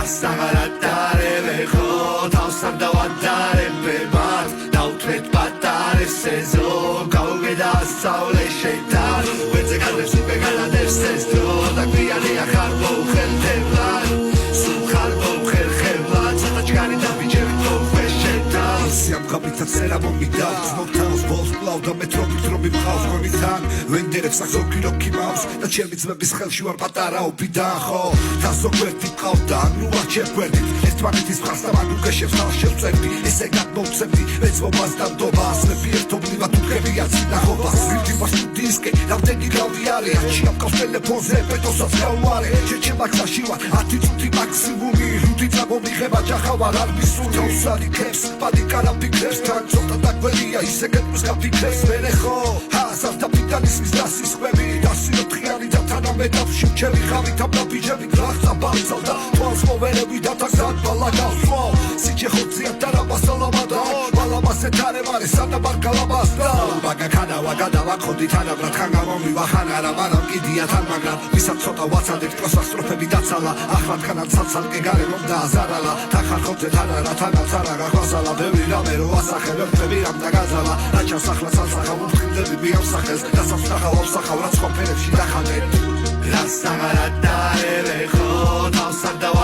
Asagaratare ho tausardavadare bebat Dautvet batare sezo Kaugeda saule sheitan Wenze gadres ubegana derses dro Da kriani akharbo kheltevan Sukharbo khelkhevat Satachgani da bijevi feshetan Siam kapita tsera momida Znotans bols plavda metrobit robi mkhავს gonitan Venderებს აქ ზოგი მავს და ჩემი ძმების ხელში ვარ პატარა უბიდან ხო და ზოგიერთი ყავდა ანუ არჩევერდი ერთმანეთის მხარს და მან უგეშებს თავს შევწევდი ესე გადმოვცემდი ეცვობას და ნდობას ერთობლივად უდგებია წინახობას ვიდი პასტუდისკე რამდენი გავი არის ჩიაპკავს ტელეფონზე პეტოსაც გავუარე შეჩება ხაში ვარ 10 წუთი მაქსიმუმი ლუდი წამომიღება ჯახავარ არ მისული თავს იქებს პანიკარა ფიქრებს თან ცოტა დაგველია ისე გეტყვის გაფიქრებს მერე ხო ასალ და პიტანის დასის ხვები დასიო თხიანი და თანამედავში ჩემი ხავით ამ დაფიჯები გლახთა ბავცალ და თვალს მოვერევი და თასად ბალაგავსო სიჩე ხოცია და რაბასალამადა ბალამასე თარემარე სანაბარ გალაბასდა ბაგა ქანავა გადავა ხოდი თანაბრად ხან გამომივა ხანარა მაგრამ კიდია თან მაგრამ ვისაც ცოტა ვაცადეთ კატასტროფები დაცალა ახლად ხანად საცალკე გარემომ დააზარალა თან ხოძე თანარა თანაცარა გახვასალა ბევრი რამე რო ასახე ვერტები რამ დაგაზალა რაჩას ახლა სალსახა უთხილდები მიავსახეს და სამსახავავს სახავრაც ყოფერებში დახადეთ Asagaratare ho tausardavadare